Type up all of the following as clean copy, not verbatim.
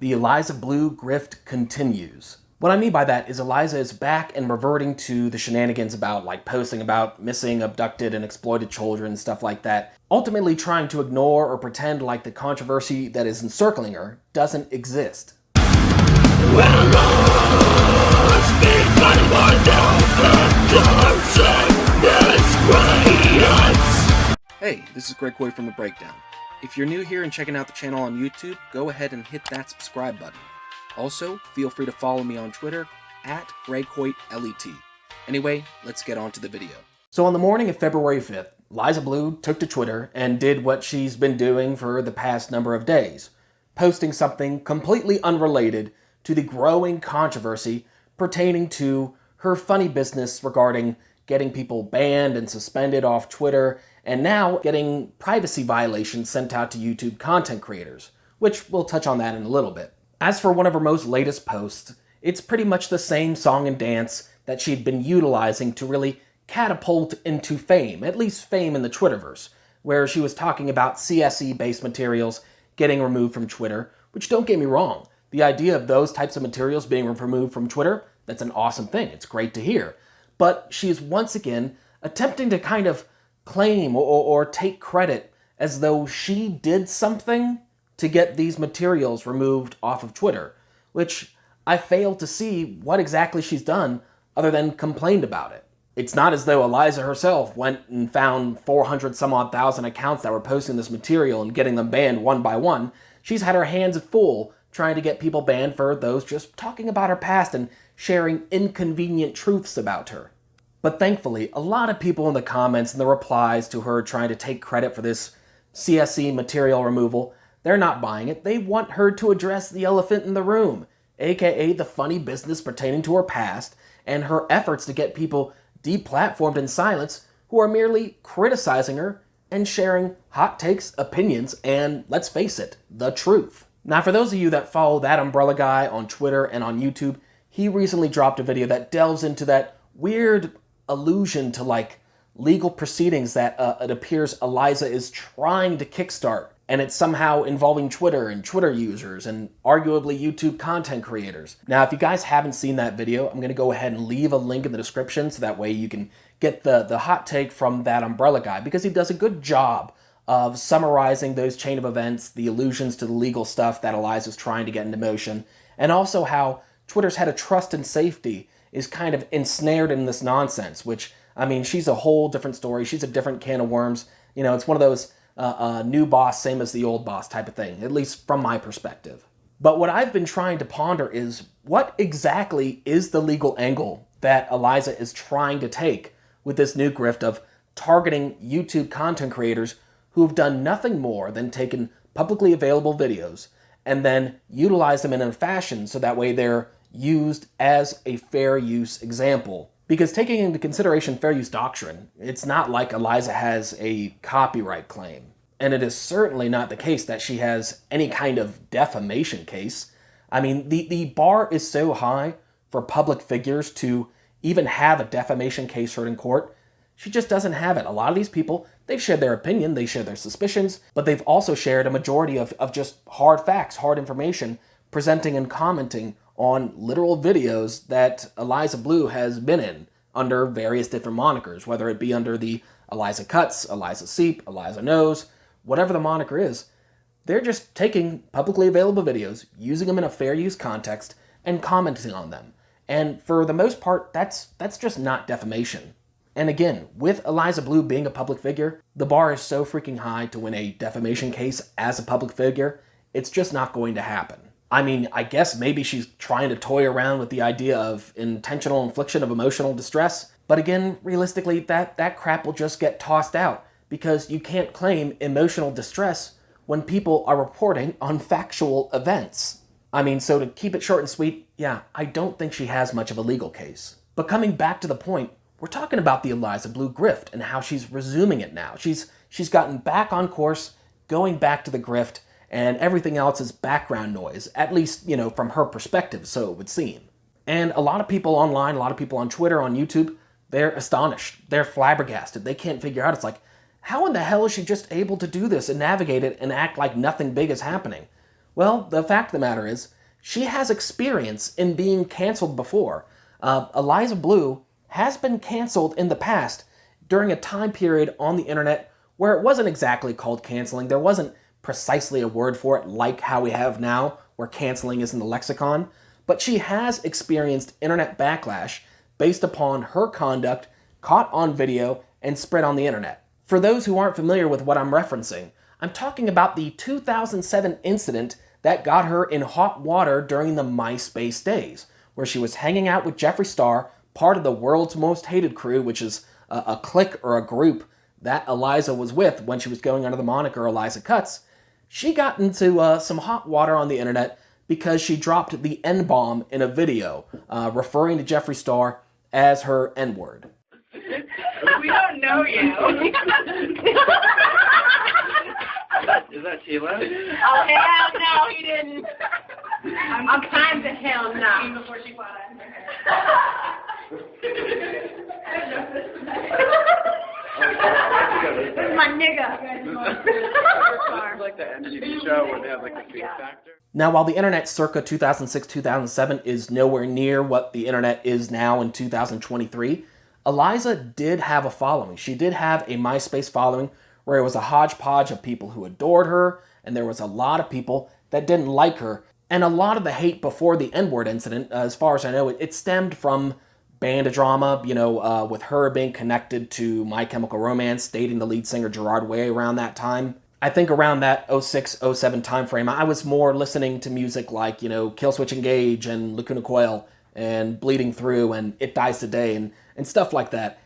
The Eliza Bleu grift continues. What I mean by that is Eliza is back and reverting to the shenanigans about posting about missing, abducted, and exploited children, stuff like that, ultimately trying to ignore or pretend like the controversy that is encircling her doesn't exist. Hey, this is Greg Coy from The Breakdown. If you're new here and checking out the channel on YouTube, go ahead and hit that subscribe button. Also, feel free to follow me on Twitter at GregHoytLET. Anyway, let's get on to the video. So on the morning of February 5th, Eliza Bleu took to Twitter and did what she's been doing for the past number of days, posting something completely unrelated to the growing controversy pertaining to her funny business regarding getting people banned and suspended off Twitter, and now getting privacy violations sent out to YouTube content creators, which we'll touch on that in a little bit. As for one of her most latest posts, it's pretty much the same song and dance that she'd been utilizing to really catapult into fame, at least fame in the Twitterverse, where she was talking about CSE-based materials getting removed from Twitter, which, don't get me wrong, the idea of those types of materials being removed from Twitter, that's an awesome thing. It's great to hear. But she is once again attempting to kind of claim or take credit as though she did something to get these materials removed off of Twitter, which I fail to see what exactly she's done other than complained about it. It's not as though Eliza herself went and found 400 some odd thousand accounts that were posting this material and getting them banned one by one. She's had her hands full trying to get people banned for those just talking about her past and sharing inconvenient truths about her. But thankfully, a lot of people in the comments and the replies to her trying to take credit for this CSE material removal, they're not buying it. They want her to address the elephant in the room, aka the funny business pertaining to her past and her efforts to get people deplatformed in silence who are merely criticizing her and sharing hot takes, opinions, and, let's face it, the truth. Now, for those of you that follow that umbrella guy on Twitter and on YouTube, he recently dropped a video that delves into that weird allusion to legal proceedings that it appears Eliza is trying to kickstart, and it's somehow involving Twitter and Twitter users and arguably YouTube content creators. Now, if you guys haven't seen that video, I'm going to go ahead and leave a link in the description so that way you can get the hot take from that umbrella guy, because he does a good job of summarizing those chain of events, the allusions to the legal stuff that Eliza's trying to get into motion, and also how Twitter's head of trust and safety is kind of ensnared in this nonsense, which, I mean, she's a whole different story. She's a different can of worms. You know, it's one of those new boss, same as the old boss type of thing, at least from my perspective. But what I've been trying to ponder is, what exactly is the legal angle that Eliza is trying to take with this new grift of targeting YouTube content creators who have done nothing more than taken publicly available videos and then utilize them in a fashion so that way they're used as a fair use example. Because taking into consideration fair use doctrine, it's not like Eliza has a copyright claim. And it is certainly not the case that she has any kind of defamation case. I mean, the bar is so high for public figures to even have a defamation case heard in court. She just doesn't have it. A lot of these people, they've shared their opinion, they share their suspicions, but they've also shared a majority of just hard facts, hard information, presenting and commenting on literal videos that Eliza Bleu has been in under various different monikers, whether it be under the Eliza Cuts, Eliza Seep, Eliza Knows, whatever the moniker is. They're just taking publicly available videos, using them in a fair use context, and commenting on them. And for the most part, that's just not defamation. And again, with Eliza Bleu being a public figure, the bar is so freaking high to win a defamation case as a public figure, it's just not going to happen. I mean, I guess maybe she's trying to toy around with the idea of intentional infliction of emotional distress, but again, realistically, that crap will just get tossed out, because you can't claim emotional distress when people are reporting on factual events. I mean, so to keep it short and sweet, yeah, I don't think she has much of a legal case. But coming back to the point, we're talking about the Eliza Bleu grift and how she's resuming it now. She's gotten back on course, going back to the grift, and everything else is background noise, at least, from her perspective, so it would seem. And a lot of people online, a lot of people on Twitter, on YouTube, they're astonished. They're flabbergasted. They can't figure out. It's like, how in the hell is she just able to do this and navigate it and act like nothing big is happening? Well, the fact of the matter is, she has experience in being canceled before. Eliza Bleu has been canceled in the past during a time period on the internet where it wasn't exactly called canceling. There wasn't precisely a word for it like how we have now, where canceling is in the lexicon. But she has experienced internet backlash based upon her conduct caught on video and spread on the internet. For those who aren't familiar with what I'm referencing, I'm talking about the 2007 incident that got her in hot water during the MySpace days, where she was hanging out with Jeffree Star, part of the World's Most Hated crew, which is a clique or a group that Eliza was with when she was going under the moniker Eliza Cuts. She got into some hot water on the internet because she dropped the N-bomb in a video, referring to Jeffree Star as her N-word. We don't know you. Is that Sheila? Oh, hell no, he didn't. I'm trying to hell no. Before she fought on her This is my nigga. It's like the MTV show where they have like the fear factor. Now, while the internet circa 2006-2007 is nowhere near what the internet is now in 2023, Eliza did have a following. She did have a MySpace following where it was a hodgepodge of people who adored her, and there was a lot of people that didn't like her. And a lot of the hate before the N-word incident, as far as I know, it stemmed from band drama, with her being connected to My Chemical Romance, dating the lead singer Gerard Way around that time. I think around that 06-07 time frame, I was more listening to music like, Killswitch Engage and Lacuna Coil and Bleeding Through and It Dies Today and stuff like that.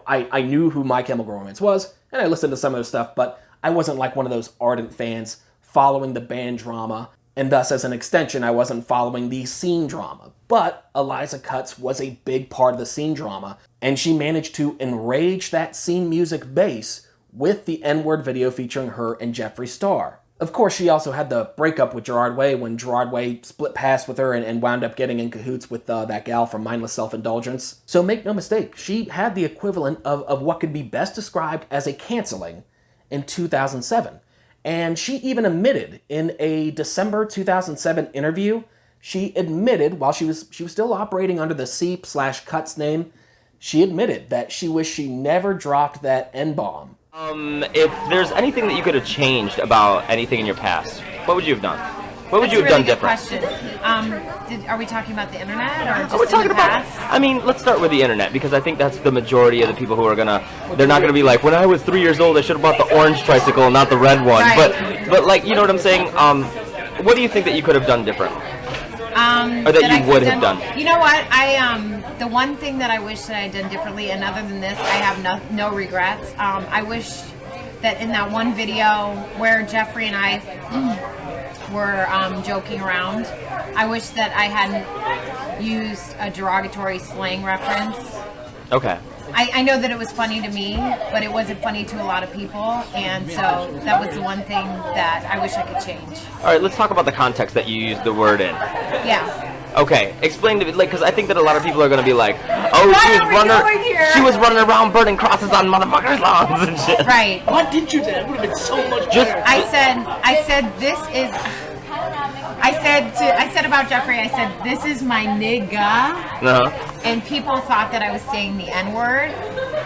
I knew who My Chemical Romance was, and I listened to some of their stuff, but I wasn't like one of those ardent fans following the band drama, and thus, as an extension, I wasn't following the scene drama. But Eliza Cuts was a big part of the scene drama, and she managed to enrage that scene music base with the N-word video featuring her and Jeffree Star. Of course, she also had the breakup with Gerard Way when Gerard Way split paths with her and wound up getting in cahoots with that gal from Mindless Self-Indulgence. So make no mistake, she had the equivalent of what could be best described as a canceling in 2007. And she even admitted in a December 2007 interview, she admitted, while she was still operating under the C/Cuts name, she admitted that she wished she never dropped that N-bomb. If there's anything that you could have changed about anything in your past, what would you have done? What would you have done different? Question. Are we talking about the internet or just We're talking in the past? Let's start with the internet, because I think that's the majority of the people who are they're not gonna be like, when I was 3 years old, I should have bought the orange tricycle and not the red one. Right. But like, you know what I'm saying? What do you think that you could have done different? Or that you would have done? You know what? The one thing that I wish that I had done differently, and other than this, I have no regrets. I wish that in that one video where Jeffree and I were joking around, I wish that I hadn't used a derogatory slang reference. Okay. I know that it was funny to me, but it wasn't funny to a lot of people, and so that was the one thing that I wish I could change. All right, let's talk about the context that you used the word in. Yeah. Okay, explain to me, because I think that a lot of people are going to be like, oh, she was running around burning crosses on motherfuckers' lawns and shit. Right. What did you do? That would have been so much better. I said about Jeffree, I said, this is my nigga. Uh-huh. And people thought that I was saying the N-word,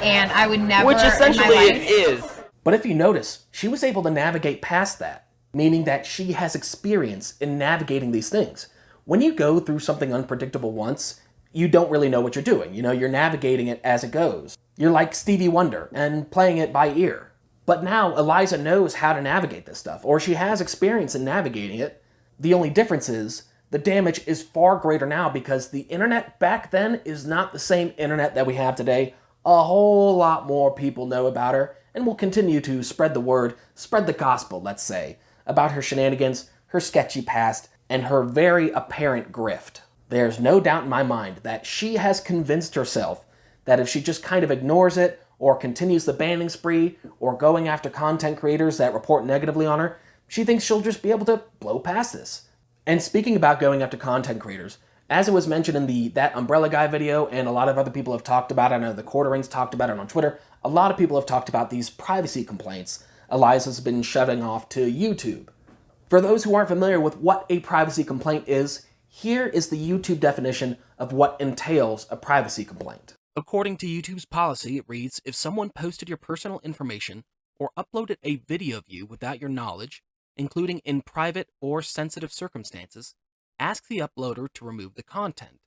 and I would never. Which essentially it is. But if you notice, she was able to navigate past that, meaning that she has experience in navigating these things. When you go through something unpredictable once, you don't really know what you're doing. You're navigating it as it goes. You're like Stevie Wonder and playing it by ear. But now Eliza knows how to navigate this stuff, or she has experience in navigating it. The only difference is the damage is far greater now because the internet back then is not the same internet that we have today. A whole lot more people know about her and will continue to spread the word, spread the gospel, let's say, about her shenanigans, her sketchy past, and her very apparent grift. There's no doubt in my mind that she has convinced herself that if she just kind of ignores it, or continues the banning spree, or going after content creators that report negatively on her, she thinks she'll just be able to blow past this. And speaking about going after content creators, as it was mentioned in that Umbrella Guy video, and a lot of other people have talked about it, I know the Quarterings talked about it on Twitter, a lot of people have talked about these privacy complaints Eliza's been shoving off to YouTube. For those who aren't familiar with what a privacy complaint is, here is the YouTube definition of what entails a privacy complaint. According to YouTube's policy, it reads, if someone posted your personal information or uploaded a video of you without your knowledge, including in private or sensitive circumstances, ask the uploader to remove the content.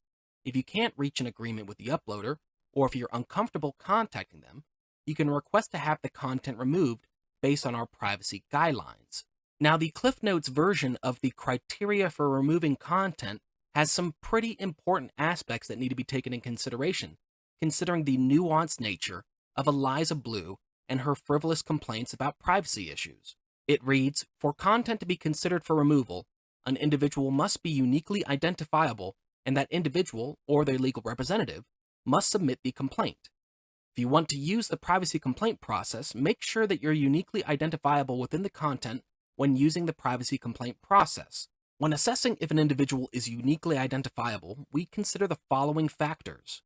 If you can't reach an agreement with the uploader, or if you're uncomfortable contacting them, you can request to have the content removed based on our privacy guidelines. Now, the Cliff Notes version of the criteria for removing content has some pretty important aspects that need to be taken in consideration, considering the nuanced nature of Eliza Bleu and her frivolous complaints about privacy issues. It reads, for content to be considered for removal, an individual must be uniquely identifiable, and that individual, or their legal representative, must submit the complaint. If you want to use the privacy complaint process, make sure that you're uniquely identifiable within the content when using the privacy complaint process. When assessing if an individual is uniquely identifiable, we consider the following factors: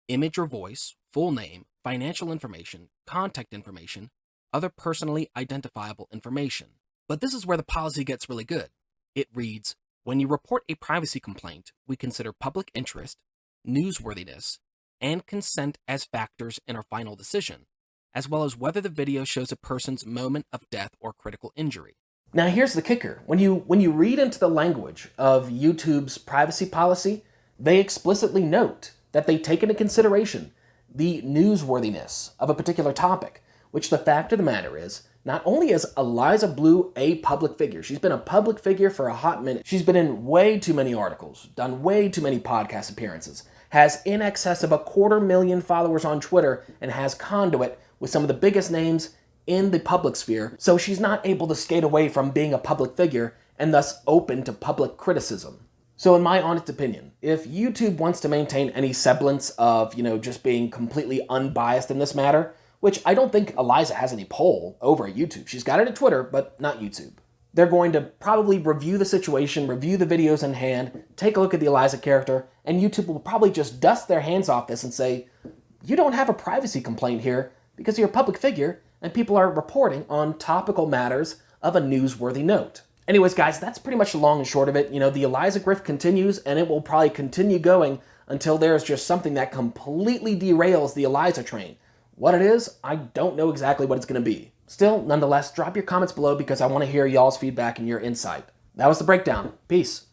image or voice, full name, financial information, contact information, other personally identifiable information. But this is where the policy gets really good. It reads, when you report a privacy complaint, we consider public interest, newsworthiness, and consent as factors in our final decision, as well as whether the video shows a person's moment of death or critical injury. Now here's the kicker. When you read into the language of YouTube's privacy policy, they explicitly note that they take into consideration the newsworthiness of a particular topic, which the fact of the matter is, not only is Eliza Bleu a public figure, she's been a public figure for a hot minute. She's been in way too many articles, done way too many podcast appearances, has in excess of 250,000 followers on Twitter, and has conduit with some of the biggest names in the public sphere, so she's not able to skate away from being a public figure and thus open to public criticism. So in my honest opinion, if YouTube wants to maintain any semblance of, just being completely unbiased in this matter, which I don't think Eliza has any pull over at YouTube. She's got it at Twitter, but not YouTube. They're going to probably review the situation, review the videos in hand, take a look at the Eliza character, and YouTube will probably just dust their hands off this and say, you don't have a privacy complaint here because you're a public figure and people are reporting on topical matters of a newsworthy note. Anyways, guys, that's pretty much the long and short of it. The Eliza Grift continues, and it will probably continue going until there's just something that completely derails the Eliza train. What it is, I don't know exactly what it's going to be. Still, nonetheless, drop your comments below because I want to hear y'all's feedback and your insight. That was The Breakdown. Peace.